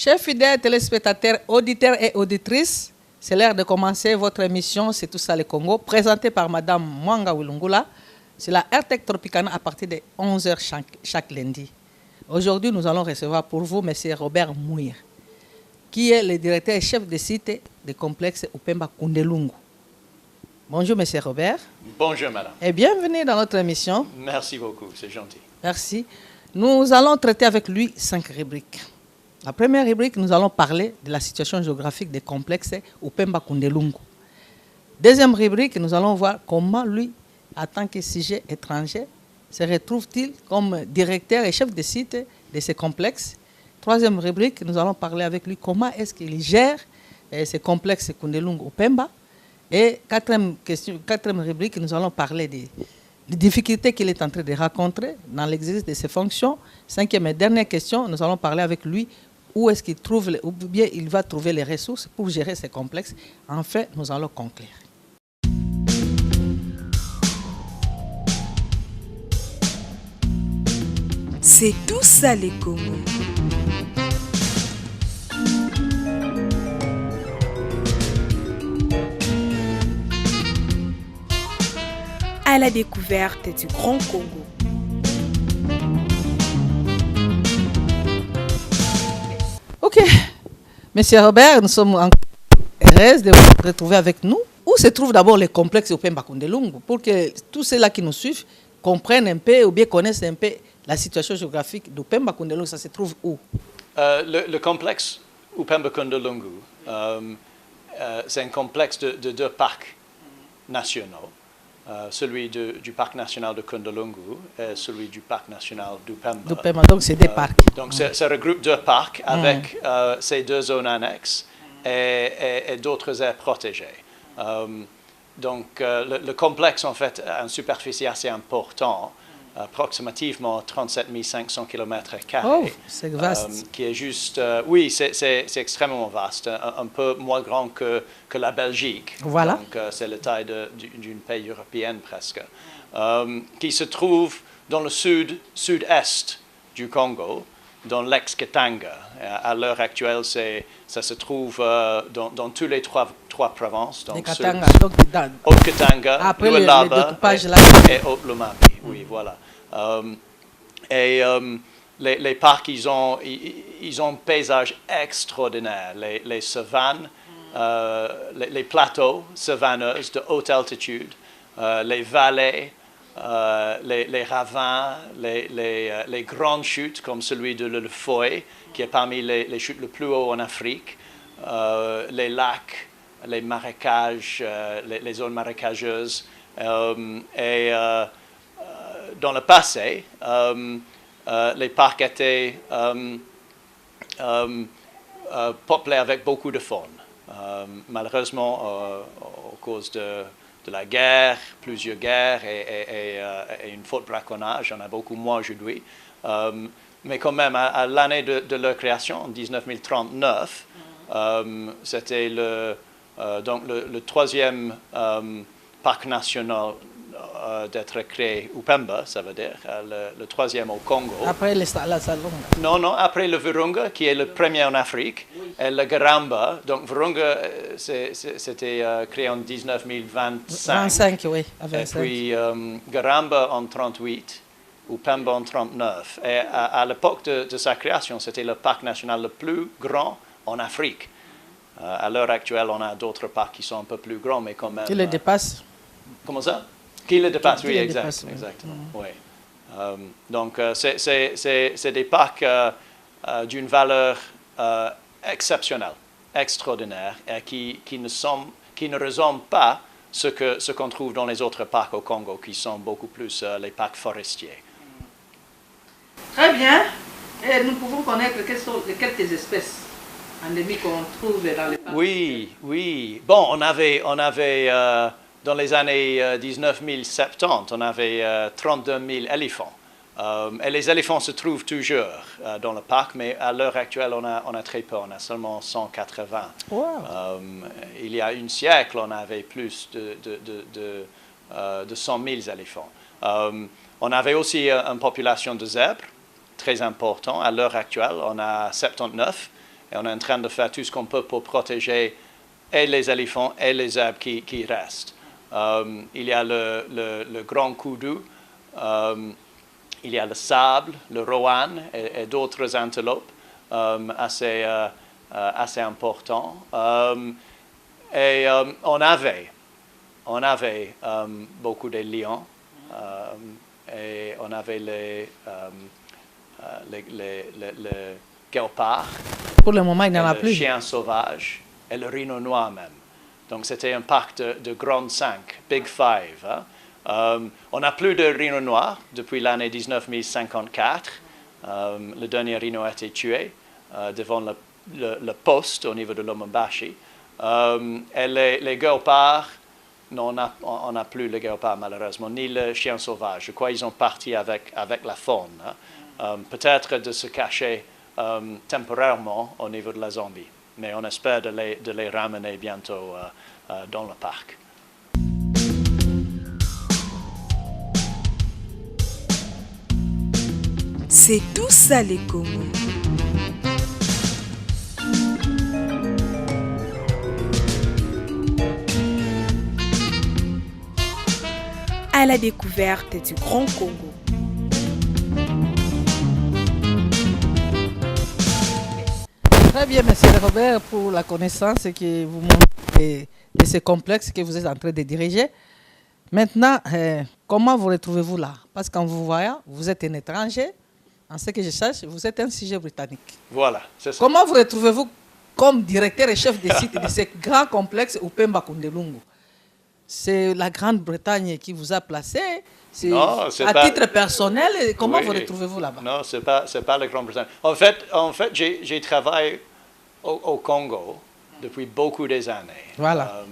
Chers fidèles téléspectateurs, auditeurs et auditrices, c'est l'heure de commencer votre émission C'est tout ça le Congo, présentée par Madame Mwanga Wilungula. C'est la RTEC Tropicana à partir de 11h chaque lundi. Aujourd'hui, nous allons recevoir pour vous M. Robert Mouir, qui est le directeur et chef de site du complexe Upemba Kundelungu. Bonjour M. Robert. Bonjour Madame. Et bienvenue dans notre émission. Merci beaucoup, c'est gentil. Merci. Nous allons traiter avec lui 5 rubriques. La première rubrique, nous allons parler de la situation géographique des complexes Upemba Kundelungu. Deuxième rubrique, nous allons voir comment lui, en tant que sujet étranger, se retrouve-t-il comme directeur et chef de site de ces complexes. Troisième rubrique, nous allons parler avec lui comment est-ce qu'il gère ces complexes Kundelungu Upemba. Et quatrième rubrique, nous allons parler des difficultés qu'il est en train de rencontrer dans l'exercice de ses fonctions. Cinquième et dernière question, nous allons parler avec lui où est-ce qu'il trouve, ou bien il va trouver les ressources pour gérer ces complexes. Enfin, nous allons conclure. C'est tout ça les Congo. À la découverte du Grand Congo. Ok, Monsieur Robert, nous sommes heureux de vous retrouver avec nous. Où se trouve d'abord le complexe Upemba Kundelungu pour que tous ceux-là qui nous suivent comprennent un peu ou bien connaissent un peu la situation géographique d'Upemba Kundelungu. Ça se trouve où? Le complexe Upemba Kundelungu, c'est un complexe de 2 parcs nationaux. Celui du parc national de Kundelungu et celui du parc national d'Upemba. Donc c'est des parcs. Donc ça regroupe 2 parcs avec ces 2 zones annexes et d'autres aires protégées. Donc le complexe en fait a une superficie assez importante, approximativement 37 500 km². Oh, c'est vaste. Qui est juste, oui, c'est extrêmement vaste, un peu moins grand que la Belgique. Voilà. Donc c'est la taille d'une pays européenne presque, qui se trouve dans le sud-est du Congo, dans l'ex-Katanga. À l'heure actuelle, ça se trouve dans tous les trois provinces. Donc Katanga, Haut-Katanga, Lualaba et Haut-Lomami. Oui, voilà. Les parcs, ils ont un paysage extraordinaire. Les savanes, les plateaux savanneuses de haute altitude, les vallées, les ravins, les grandes chutes comme celui de l'Efoy, qui est parmi les chutes les plus hauts en Afrique, les lacs, les marécages, les zones marécageuses. Dans le passé, les parcs étaient peuplés avec beaucoup de faune. Malheureusement, à cause de la guerre, plusieurs guerres et une faute braconnage, on a beaucoup moins aujourd'hui. Mais quand même, à l'année de leur création, en 1939, c'était le 3e parc national d'être créé, Upemba, ça veut dire, le 3e au Congo. Après la Salonga. Non, après le Virunga, qui est le premier en Afrique, et le Garamba. Donc Virunga, c'était créé en 1925. 25, oui. Et puis Garamba en 38, Upemba en 39. Et à l'époque de sa création, c'était le parc national le plus grand en Afrique. À l'heure actuelle, on a d'autres parcs qui sont un peu plus grands, mais quand même... Qui le dépassent? Comment ça? Qui le dépasse, oui, exactement. Oui. Donc, c'est des parcs d'une valeur exceptionnelle, extraordinaire, et qui ne ressemblent pas ce qu'on trouve dans les autres parcs au Congo, qui sont beaucoup plus les parcs forestiers. Très bien. Et nous pouvons connaître quelques espèces endémiques qu'on trouve dans les parcs. Oui. Bon, on avait dans les années 1970, on avait 32 000 éléphants. Et les éléphants se trouvent toujours dans le parc, mais à l'heure actuelle, on a très peu, on a seulement 180. Wow. Il y a un siècle, on avait plus de 100 000 éléphants. On avait aussi une population de zèbres, très importante. À l'heure actuelle, on a 79. Et on est en train de faire tout ce qu'on peut pour protéger et les éléphants et les arbres qui restent. Il y a le grand koudou, il y a le sable, le rowan et d'autres antilopes assez importants. Et on avait beaucoup de lions et on avait les guépards. Pour le moment, il n'y en a plus. Le chien sauvage et le rhino noir même. Donc c'était un parc de grandes 5, Big Five. Hein. On n'a plus de rhino noir depuis l'année 1954. Le dernier rhino a été tué devant le poste au niveau de Lubumbashi. Et les guépards, non, on n'a plus les guépards malheureusement, ni le chien sauvage. Je crois qu'ils sont partis avec la faune. Hein. Peut-être de se cacher temporairement au niveau de la Zambie. Mais on espère de les ramener bientôt dans le parc. C'est tout ça les Congo. À la découverte du Grand Congo. Très bien, monsieur Robert, pour la connaissance que vous montrez de ces complexes que vous êtes en train de diriger. Maintenant, comment vous retrouvez-vous là? Parce qu'en vous voyant, vous êtes un étranger. En ce que je cherche, vous êtes un sujet britannique. Voilà, c'est ça. Comment vous retrouvez-vous comme directeur et chef de site de ces grands complexes Upemba Kundelungu? C'est la Grande-Bretagne qui vous a placé? Non, c'est à pas... titre personnel, comment oui. vous retrouvez-vous là-bas? Non, c'est pas la Grande-Bretagne. En fait, j'ai travaillé au Congo depuis beaucoup des années. Voilà.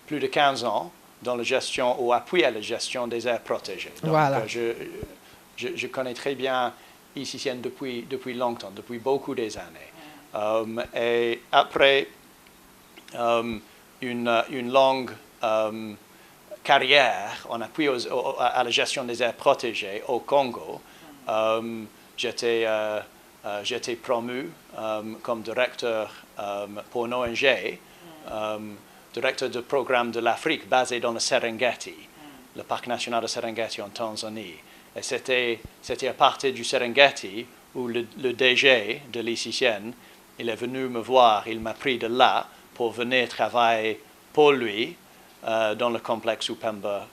Plus de 15 ans dans la gestion ou appui à la gestion des aires protégées. Donc, voilà. Je connais très bien ICCN depuis longtemps, depuis beaucoup des années. Et après une longue carrière en appui à la gestion des aires protégées au Congo, j'étais promu comme directeur pour une ONG, directeur de programme de l'Afrique basé dans le Serengeti, le parc national de Serengeti en Tanzanie. Et c'était à partir du Serengeti où le DG de l'ICCN, il est venu me voir, il m'a pris de là pour venir travailler pour lui dans le complexe Upemba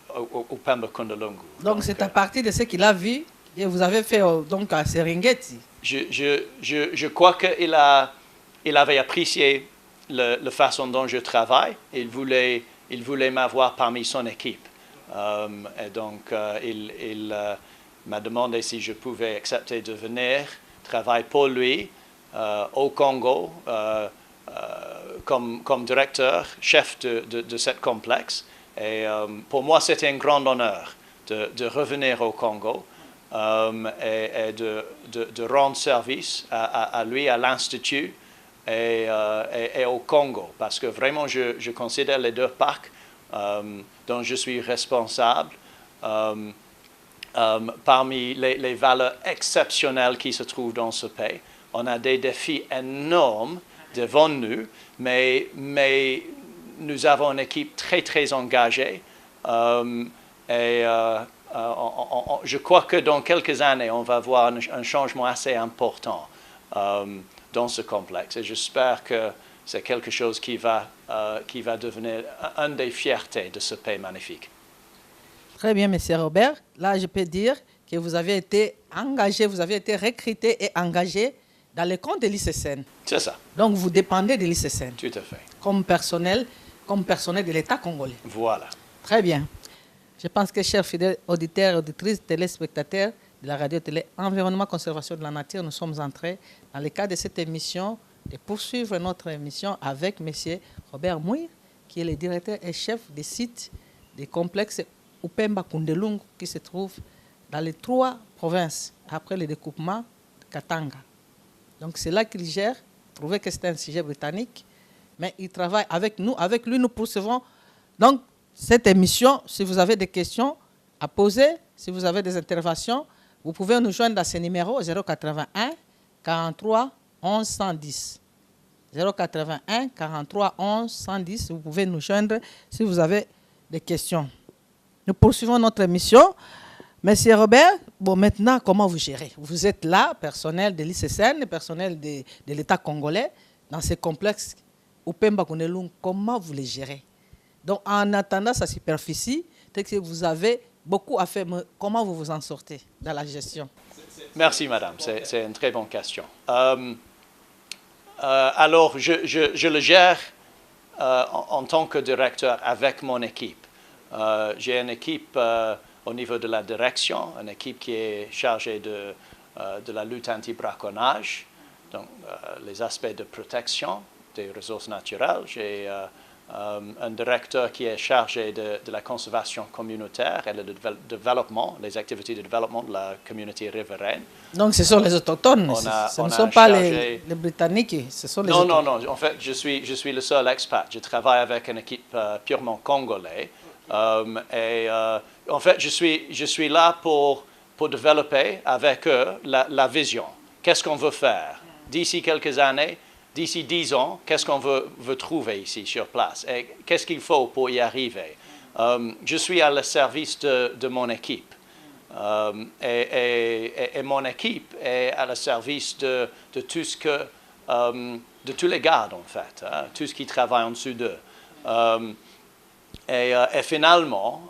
Kundelungu. Donc c'est à partir de ce qu'il a vu et vous avez fait donc à Serengeti. Je crois qu'il avait apprécié la façon dont je travaille. Il voulait m'avoir parmi son équipe. Et donc il m'a demandé si je pouvais accepter de venir travailler pour lui au Congo comme directeur, chef de ce complexe. Et pour moi, c'était un grand honneur de revenir au Congo et de rendre service à lui, à l'Institut et au Congo. Parce que vraiment, je considère les deux parcs dont je suis responsable parmi les valeurs exceptionnelles qui se trouvent dans ce pays. On a des défis énormes devant nous, mais nous avons une équipe très, très engagée. Je crois que dans quelques années, on va voir un changement assez important dans ce complexe. Et j'espère que c'est quelque chose qui va devenir une des fiertés de ce pays magnifique. Très bien, M. Robert. Là, je peux dire que vous avez été engagé, vous avez été recruté et engagé dans le compte de l'ICCN. C'est ça. Donc, vous dépendez de l'ICCN. Tout à fait. Comme personnel de l'État congolais. Voilà. Très bien. Je pense que, chers fidèles auditeurs et auditrices, téléspectateurs de la radio-télé Environnement, Conservation de la Nature, nous sommes entrés dans le cadre de cette émission de poursuivre notre émission avec M. Robert Mouir, qui est le directeur et chef des sites des complexes Upemba Kundelungu qui se trouve dans les 3 provinces après le découpement de Katanga. Donc c'est là qu'il gère. Je trouvais que c'était un sujet britannique, mais il travaille avec nous. Avec lui, nous poursuivons donc cette émission. Si vous avez des questions à poser, si vous avez des interventions, vous pouvez nous joindre à ce numéro 081 43 11 110. 081 43 11 110. Vous pouvez nous joindre si vous avez des questions. Nous poursuivons notre émission. Monsieur Robert, bon, maintenant, comment vous gérez? Vous êtes là, personnel de l'ICCN, personnel de l'État congolais, dans ces complexes au Pemba Kundelung. Comment vous les gérez? Donc, en attendant sa superficie, que vous avez beaucoup à faire, mais comment vous vous en sortez dans la gestion? Merci, madame. C'est une très bonne question. Alors, je le gère en tant que directeur avec mon équipe. J'ai une équipe au niveau de la direction, une équipe qui est chargée de la lutte anti-braconnage, donc les aspects de protection des ressources naturelles. J'ai un directeur qui est chargé de la conservation communautaire et le développement, les activités de développement de la communauté riveraine. Donc ce sont les autochtones, ce ne sont pas les Britanniques, ce sont les autochtones. Non, en fait, je suis le seul expat. Je travaille avec une équipe purement congolaise. En fait, je suis là pour développer avec eux la vision. Qu'est-ce qu'on veut faire d'ici quelques années? D'ici 10 ans, qu'est-ce qu'on veut trouver ici sur place et qu'est-ce qu'il faut pour y arriver? Je suis à le service de mon équipe et mon équipe est à le service de tout ce que, de tous les gardes en fait, hein, tout ce qui travaille en dessous d'eux. Et finalement,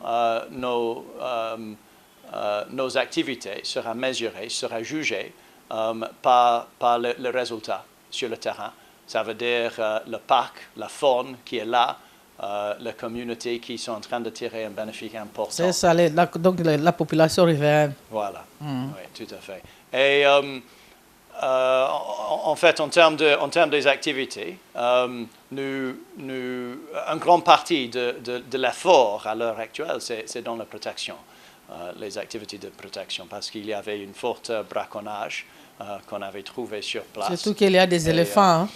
nos activités seront mesurées, seront jugées par le résultat sur le terrain. Ça veut dire le parc, la faune qui est là, la communauté qui sont en train de tirer un bénéfice important. C'est ça, donc la population riveraine. Voilà, oui, tout à fait. Et en fait, en termes des activités, une grande partie de l'effort à l'heure actuelle, c'est dans la protection, les activités de protection, parce qu'il y avait une forte braconnage qu'on avait trouvé sur place. Surtout qu'il y a des éléphants.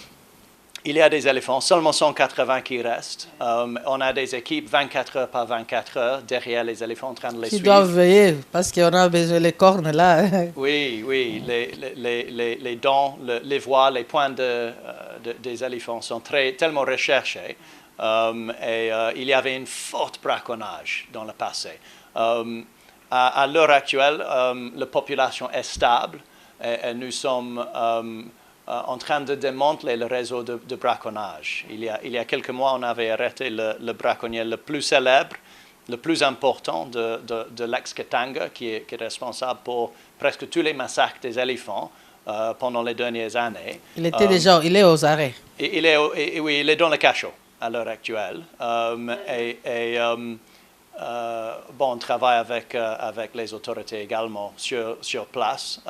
Il y a des éléphants, seulement 180 qui restent. On a des équipes 24 heures par 24 heures derrière les éléphants en train de les suivre. Qui doivent veiller parce qu'on a besoin des cornes là. Oui, les dents, les voies, les points des éléphants sont tellement recherchés. Et il y avait une forte braconnage dans le passé. À l'heure actuelle, la population est stable. Et nous sommes en train de démanteler le réseau de braconnage. Il y a quelques mois, on avait arrêté le braconnier le plus célèbre, le plus important de l'ex-Katanga, qui est responsable pour presque tous les massacres des éléphants pendant les dernières années. Il est aux arrêts. Oui, il est dans le cachot à l'heure actuelle. Bon, on travaille avec les autorités également sur place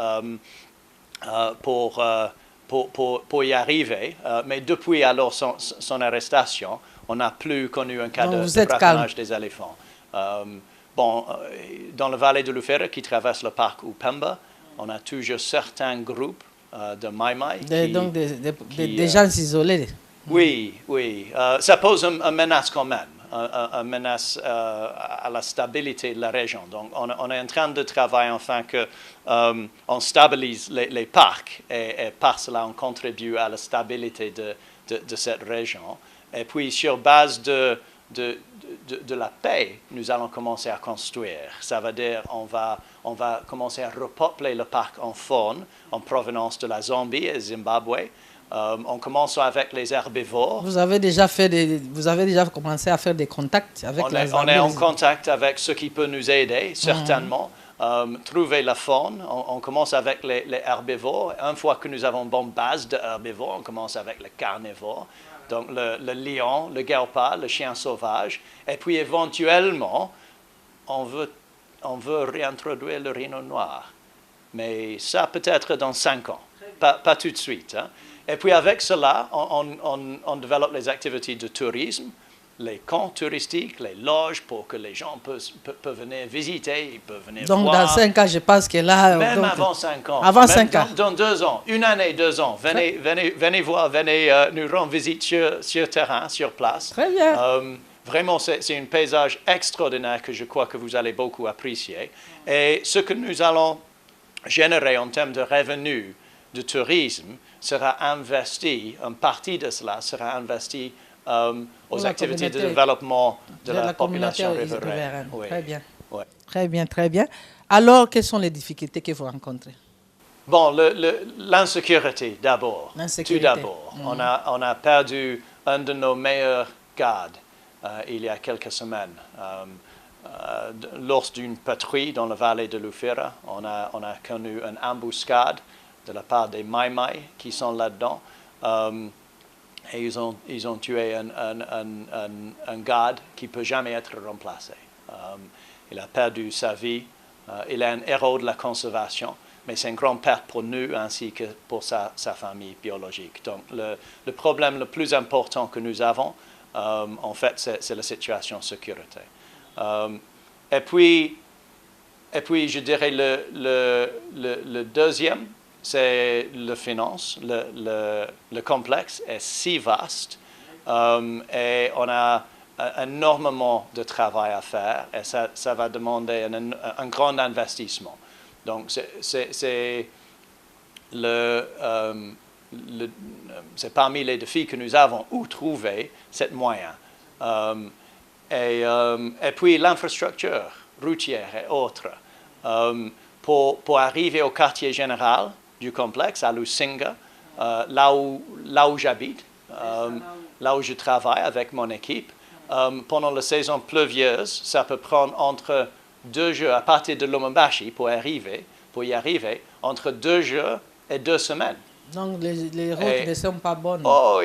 pour y arriver. Mais depuis alors son arrestation, on n'a plus connu un cas de braconnage des éléphants. Bon, dans la vallée de l'Ufera qui traverse le parc Upemba, on a toujours certains groupes de Maïmaï. Donc des gens isolés. Oui. Ça pose une menace quand même. Une menace à la stabilité de la région. Donc, on est en train de travailler afin qu'on stabilise les parcs et par cela, on contribue à la stabilité de cette région. Et puis, sur base de la paix, nous allons commencer à construire. Ça veut dire on va commencer à repeupler le parc en faune en provenance de la Zambie et Zimbabwe. On commence avec les herbivores. Vous avez déjà commencé à faire des contacts avec les On est en contact avec ceux qui peuvent nous aider, certainement. Trouver la faune, on commence avec les herbivores. Une fois que nous avons une bonne base de herbivores, on commence avec les carnivores. Donc le lion, le guépard, le chien sauvage. Et puis éventuellement, on veut réintroduire le rhino noir. Mais ça peut-être dans 5 ans, pas tout de suite. Hein. Et puis avec cela, on développe les activités de tourisme, les camps touristiques, les loges pour que les gens peuvent venir visiter, ils peuvent venir donc voir. Dans 5 ans, je pense que là... Même donc, avant 5 ans. Avant 5 ans. Dans 2 ans, 1 année, 2 ans. Venez voir, venez nous rendre visite sur terrain, sur place. Très bien. Vraiment, c'est un paysage extraordinaire que je crois que vous allez beaucoup apprécier. Et ce que nous allons générer en termes de revenus de tourisme sera investi, une partie de cela sera investi aux activités de développement de la population riveraine. Oui. Très bien. Ouais. Très bien, très bien. Alors, quelles sont les difficultés que vous rencontrez? Bon, l'insécurité d'abord. Tout d'abord. On a perdu un de nos meilleurs gardes il y a quelques semaines. Lors d'une patrouille dans la vallée de l'Ufira, on a connu une embuscade de la part des Maïmaï qui sont là-dedans. Et ils ont tué un garde qui ne peut jamais être remplacé. Il a perdu sa vie. Il est un héros de la conservation, mais c'est une grande perte pour nous ainsi que pour sa famille biologique. Donc le problème le plus important que nous avons, en fait, c'est la situation de sécurité. Et puis, je dirais le deuxième, c'est la finance. Le complexe est si vaste et on a énormément de travail à faire et ça va demander un grand investissement. Donc, c'est parmi les défis que nous avons où trouver ces moyens. Et puis l'infrastructure routière et autres. Pour arriver au quartier général du complexe, à Lusinga, là où j'habite, là où je travaille avec mon équipe, pendant la saison pluvieuse, ça peut prendre entre 2 jours, à partir de Lubumbashi, pour y arriver, entre 2 jours et 2 semaines. Donc les routes ne sont pas bonnes. Oh,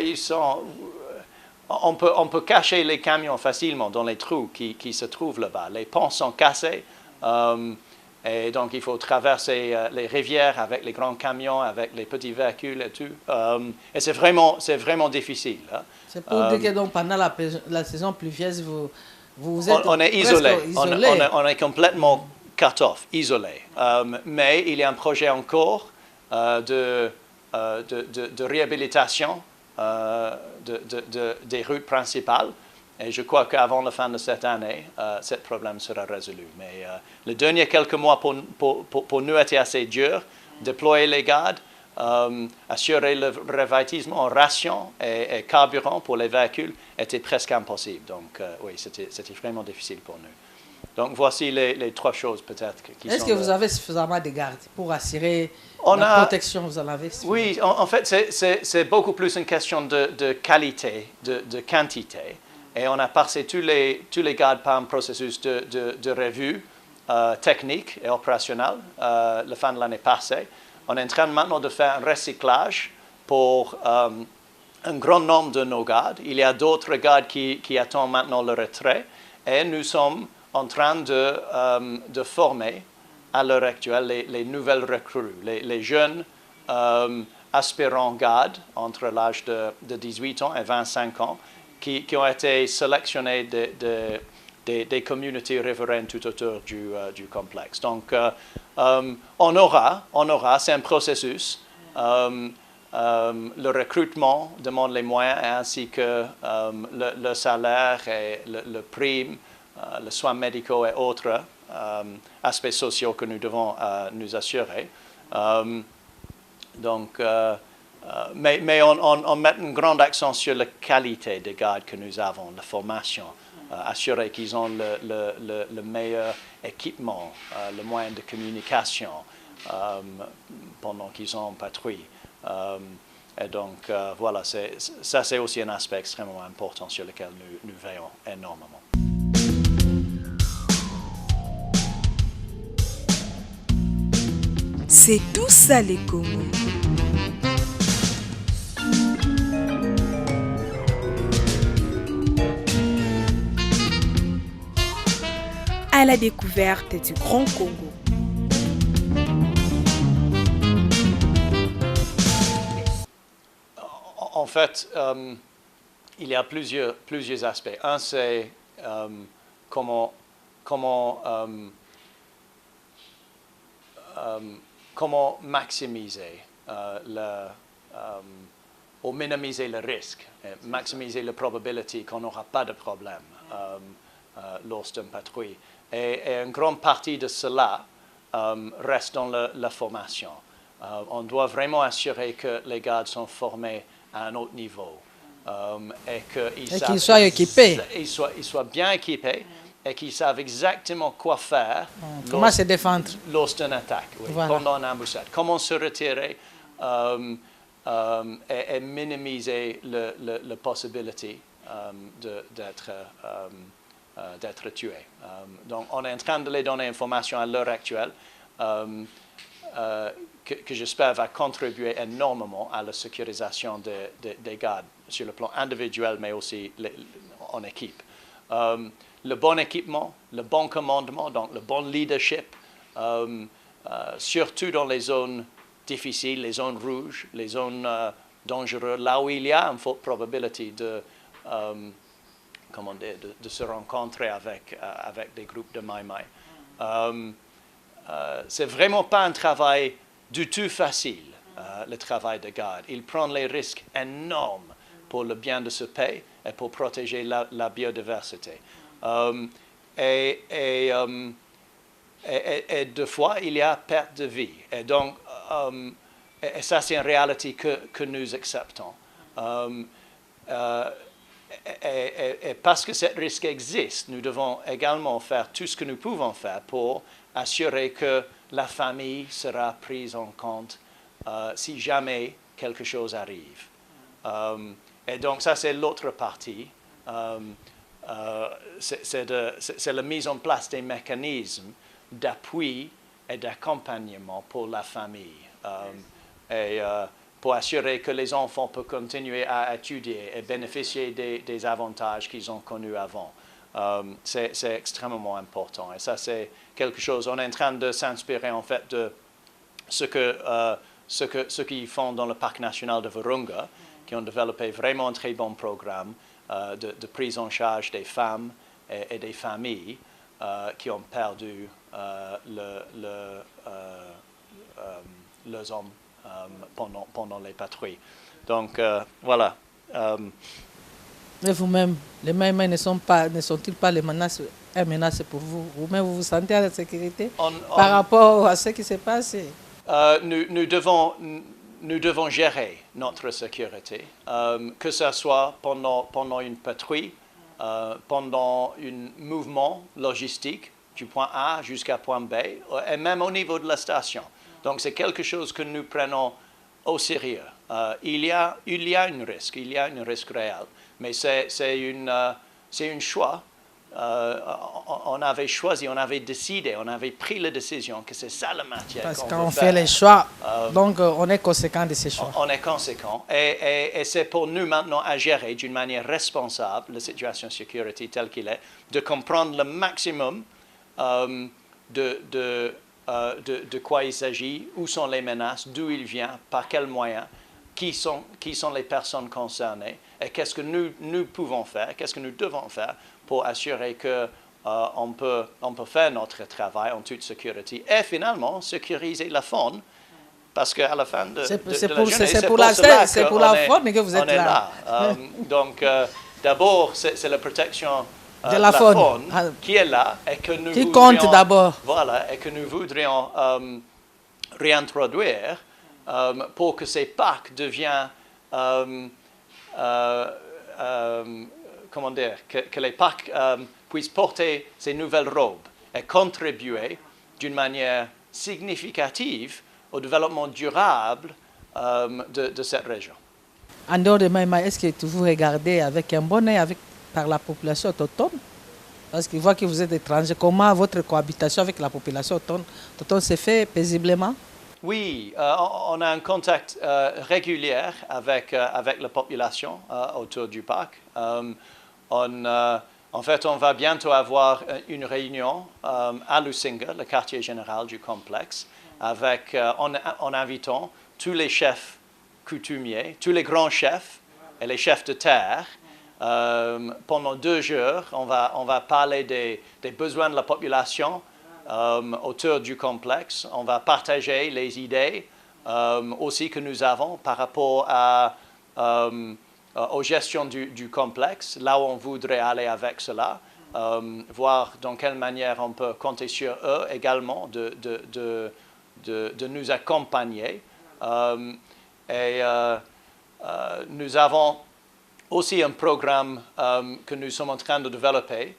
on peut cacher les camions facilement dans les trous qui se trouvent là-bas. Les ponts sont cassés. Et donc, il faut traverser les rivières avec les grands camions, avec les petits véhicules et tout. Et c'est vraiment difficile. Hein. C'est pour dire que donc, pendant la saison pluvieuse, vous êtes on est isolé. On est complètement cut-off, isolé. Mais il y a un projet encore de réhabilitation des routes principales. Et je crois qu'avant la fin de cette année, ce problème sera résolu. Mais les derniers quelques mois pour nous étaient assez durs. Déployer les gardes, assurer le revêtissement en ration et carburant pour les véhicules était presque impossible. Donc oui, c'était vraiment difficile pour nous. Donc voici les 3 choses peut-être qui sont... Est-ce que vous avez suffisamment de gardes pour assurer la protection? Vous en avez? Oui, en fait, c'est beaucoup plus une question de qualité, de quantité. Et on a passé tous les gardes par un processus de revue technique et opérationnel la fin de l'année passée. On est en train maintenant de faire un recyclage pour un grand nombre de nos gardes. Il y a d'autres gardes qui attendent maintenant le retrait. Et nous sommes en train de former à l'heure actuelle les nouvelles recrues, les jeunes aspirants gardes entre l'âge de 18 ans et 25 ans qui ont été sélectionnés des communautés riveraines tout autour du complexe. Donc, on aura, c'est un processus. Le recrutement demande les moyens ainsi que le salaire et le prime, les soins médicaux et autres aspects sociaux que nous devons nous assurer. Mais on met un grand accent sur la qualité des gardes que nous avons, la formation, assurer qu'ils ont le meilleur équipement, le moyen de communication pendant qu'ils sont en patrouille. Et donc, voilà, ça c'est aussi un aspect extrêmement important sur lequel nous veillons énormément. C'est tout ça les Congo. À la découverte du Grand Congo. En fait, il y a plusieurs aspects. Un, c'est comment maximiser ou minimiser le risque, maximiser la probabilité qu'on n'aura pas de problème lors d'une patrouille. Et une grande partie de cela reste dans la formation. On doit vraiment assurer que les gardes sont formés à un autre niveau et qu'ils soient équipés. Ils soient bien équipés et qu'ils savent exactement quoi faire. Comment se défendre lors d'une attaque, oui, voilà. pendant une embuscade. Comment se retirer et minimiser la possibilité d'être tué. Donc, on est en train de les donner information à l'heure actuelle que j'espère va contribuer énormément à la sécurisation des gardes sur le plan individuel, mais aussi en équipe. Le bon équipement, le bon commandement, donc le bon leadership, surtout dans les zones difficiles, les zones rouges, les zones dangereuses, là où il y a une forte probabilité de se rencontrer avec des groupes de Mai Mai. C'est vraiment pas un travail du tout facile, le travail de garde. Il prend les risques énormes pour le bien de ce pays et pour protéger la biodiversité. Et deux fois, il y a perte de vie. Et donc, et ça, c'est une réalité que nous acceptons. Et parce que ce risque existe, nous devons également faire tout ce que nous pouvons faire pour assurer que la famille sera prise en compte si jamais quelque chose arrive. Et donc, ça, c'est l'autre partie. C'est la mise en place des mécanismes d'appui et d'accompagnement pour la famille. Pour assurer que les enfants peuvent continuer à étudier et bénéficier des avantages qu'ils ont connus avant. C'est extrêmement important. Et ça, c'est quelque chose, on est en train de s'inspirer en fait de ce qu'ils font dans le parc national de Virunga, qui ont développé vraiment un très bon programme de prise en charge des femmes et des familles qui ont perdu leurs hommes pendant les patrouilles. Donc, voilà. Et vous-même, les Mai Mai ne sont-ils pas une menace pour vous? Vous-même, vous vous sentez en sécurité par rapport à ce qui s'est passé? Nous devons gérer notre sécurité, que ce soit pendant une patrouille, pendant un mouvement logistique du point A jusqu'à point B, et même au niveau de la station. Donc, c'est quelque chose que nous prenons au sérieux. Il y a un risque réel, mais c'est un choix. On avait choisi, on avait décidé, on avait pris la décision que c'est ça la matière. Parce qu'on fait les choix, donc on est conséquent de ces choix. On est conséquent et c'est pour nous maintenant à gérer d'une manière responsable la situation de sécurité telle qu'il est, de comprendre le maximum de quoi il s'agit, où sont les menaces, d'où il vient, par quels moyens, qui sont les personnes concernées et qu'est-ce que nous pouvons faire, qu'est-ce que nous devons faire pour assurer qu'on peut faire notre travail en toute sécurité et finalement sécuriser la faune. Parce qu'à la fin de la journée, c'est pour la faune que vous êtes là. Donc, d'abord, c'est la protection de la faune qui est là et que nous qui compte d'abord. Voilà, et que nous voudrions réintroduire pour que ces parcs deviennent, comment dire, que les parcs puissent porter ces nouvelles robes et contribuer d'une manière significative au développement durable de cette région. En dehors de Mai Mai, est-ce que vous regardez avec un bon œil par la population autochtone? Parce qu'ils voient que vous êtes étranger. Comment votre cohabitation avec la population autochtone se fait paisiblement? Oui, on a un contact régulier avec la population autour du parc. En fait, on va bientôt avoir une réunion à Lusinga, le quartier général du complexe, en invitant tous les chefs coutumiers, tous les grands chefs et les chefs de terre. Pendant 2 jours, on va parler des besoins de la population autour du complexe. On va partager les idées aussi que nous avons par rapport aux gestions du complexe, là où on voudrait aller avec cela, voir dans quelle manière on peut compter sur eux également de nous accompagner Nous avons aussi un programme que nous sommes en train de développer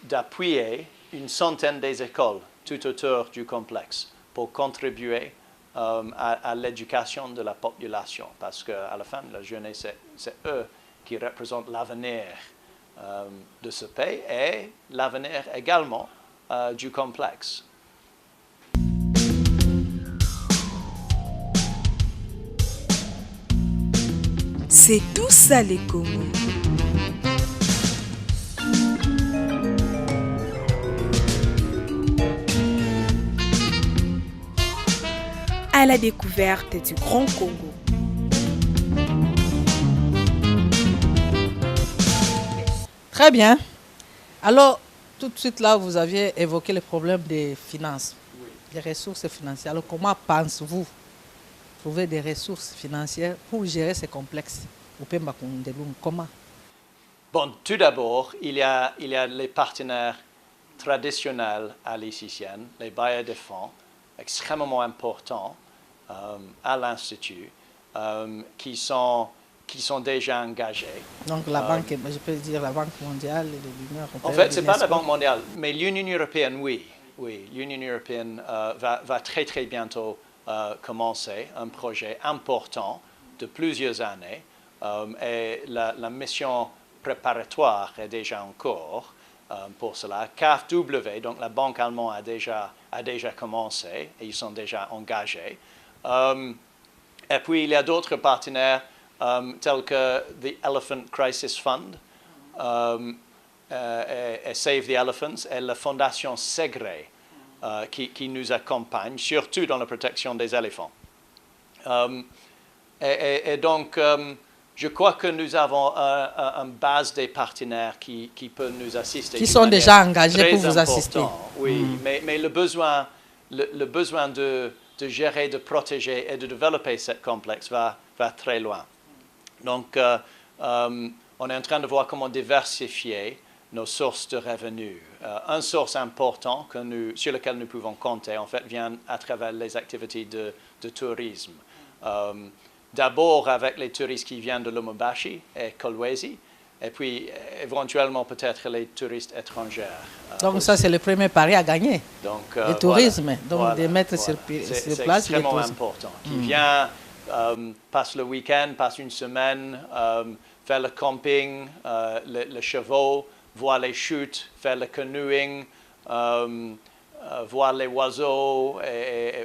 d'appuyer une centaine des écoles tout autour du complexe pour contribuer à l'éducation de la population, parce qu'à la fin de la journée, c'est eux qui représentent l'avenir de ce pays et l'avenir également du complexe. C'est tout ça les Congo. À la découverte du Grand Congo. Très bien. Alors, tout de suite là, vous aviez évoqué le problème des finances, des ressources financières. Alors, comment pensez-vous trouver des ressources financières pour gérer ces complexes au Pemba Kundelungu? Comment? Bon, tout d'abord, il y a les partenaires traditionnels à l'ICCN, les bailleurs de fonds, extrêmement importants à l'Institut, qui sont déjà engagés. Donc la banque, je peux dire la Banque mondiale et l'Union européenne. En fait, ce n'est pas la Banque mondiale, mais l'Union européenne, oui. L'Union européenne va très très bientôt commencer un projet important de plusieurs années. Et la mission préparatoire est déjà en cours pour cela. KfW, donc la banque allemande, a déjà commencé et ils sont déjà engagés. Et puis il y a d'autres partenaires tels que the Elephant Crisis Fund et Save the Elephants et la Fondation Segre qui nous accompagne, surtout dans la protection des éléphants. Et donc, je crois que nous avons une base des partenaires qui peuvent nous assister. Qui sont déjà engagés pour vous assister. Oui, mais le besoin de gérer, de protéger et de développer ce complexe va très loin. Donc, on est en train de voir comment diversifier nos sources de revenus. Une source importante sur laquelle nous pouvons compter, en fait, vient à travers les activités de tourisme. D'abord avec les touristes qui viennent de Lubumbashi et Kolwezi, et puis éventuellement peut-être les touristes étrangers. Donc ça, c'est le premier pari à gagner, donc, le tourisme, voilà, donc voilà, de mettre voilà. sur place. C'est extrêmement important. Qui vient, passe le week-end, passe une semaine, faire le camping, le chevaux, voir les chutes, faire le canoeing, voir les oiseaux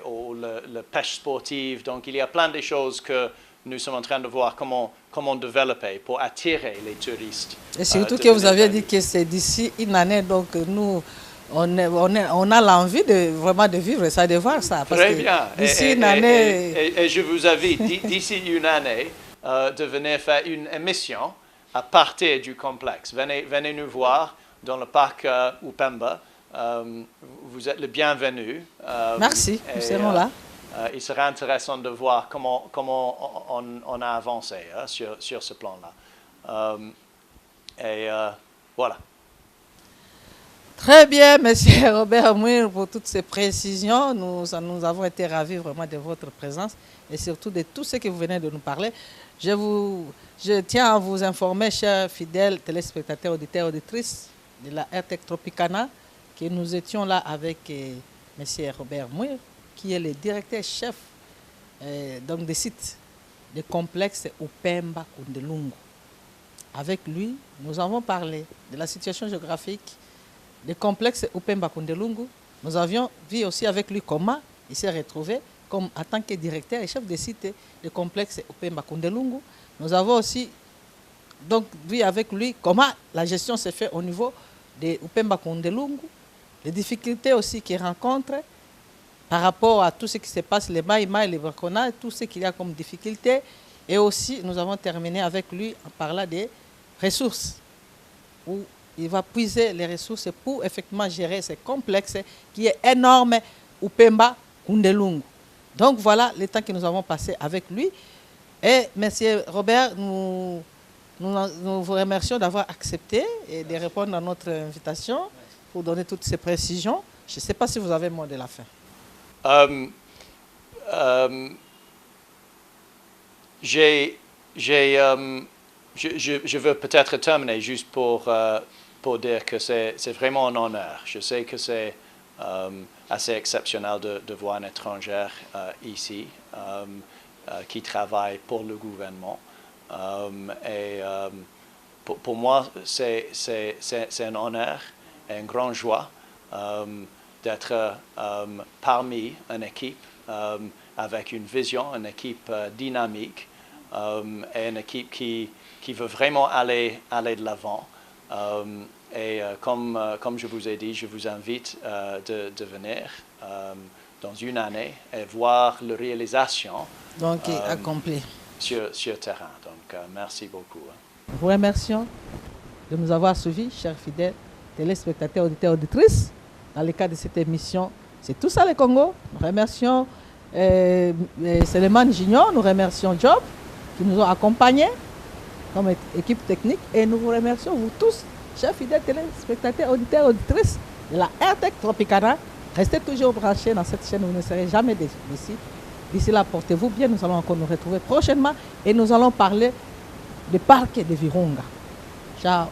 ou le pêche sportive. Donc, il y a plein de choses que nous sommes en train de voir comment développer pour attirer les touristes. Et surtout que vous aviez dit que c'est d'ici une année, donc nous, on a l'envie vraiment de vivre ça, de voir ça. Parce Très bien. D'ici une année... Et je vous invite, d'ici une année, de venir faire une émission à partir du complexe. Venez nous voir dans le parc Upemba. Vous êtes le bienvenu. Merci, nous serons là. Il sera intéressant de voir comment on a avancé sur ce plan-là. Voilà. Très bien, Monsieur Robert Mouir, pour toutes ces précisions. Nous avons été ravis vraiment de votre présence et surtout de tout ce que vous venez de nous parler. Je tiens à vous informer, chers fidèles téléspectateurs, auditeurs, auditrices de la RTEC Tropicana, que nous étions là avec M. Robert Mouir, qui est le directeur-chef des sites du complexe Upemba Kundelungu. Avec lui, nous avons parlé de la situation géographique du complexe Upemba Kundelungu. Nous avions vu aussi avec lui comment il s'est retrouvé en tant que directeur et chef de site du complexe Upemba Kundelungu. Nous avons aussi donc vu avec lui comment la gestion s'est faite au niveau de Upemba Kundelungu, les difficultés aussi qu'il rencontre par rapport à tout ce qui se passe, les maïmaï, les braconnats, tout ce qu'il y a comme difficulté. Et aussi, nous avons terminé avec lui en parlant des ressources, où il va puiser les ressources pour effectivement gérer ce complexe qui est énorme, Upemba Kundelungu. Donc voilà le temps que nous avons passé avec lui. Et monsieur Robert, nous vous remercions d'avoir accepté et de répondre à notre invitation pour donner toutes ces précisions. Je ne sais pas si vous avez le mot de la fin. Je veux peut-être terminer juste pour dire que c'est vraiment un honneur. Je sais que c'est assez exceptionnel de voir un étranger ici qui travaille pour le gouvernement. Pour moi, c'est un honneur et une grande joie d'être parmi une équipe avec une vision, une équipe dynamique et une équipe qui veut vraiment aller de l'avant. Comme je vous ai dit, je vous invite de venir dans une année et voir la réalisation accomplie sur terrain. Donc, merci beaucoup. Nous vous remercions de nous avoir suivis, chers fidèles téléspectateurs, auditeurs, auditrices, dans le cadre de cette émission. C'est tout ça le Congo. Nous remercions Seleman Junior, nous remercions Job, qui nous ont accompagnés comme équipe technique, et nous vous remercions, vous tous, chers fidèles téléspectateurs, auditeurs, auditrices de la RTEC Tropicana. Restez toujours branchés dans cette chaîne, vous ne serez jamais déçus. D'ici là, portez-vous bien, nous allons encore nous retrouver prochainement et nous allons parler du parc de Virunga. Ciao.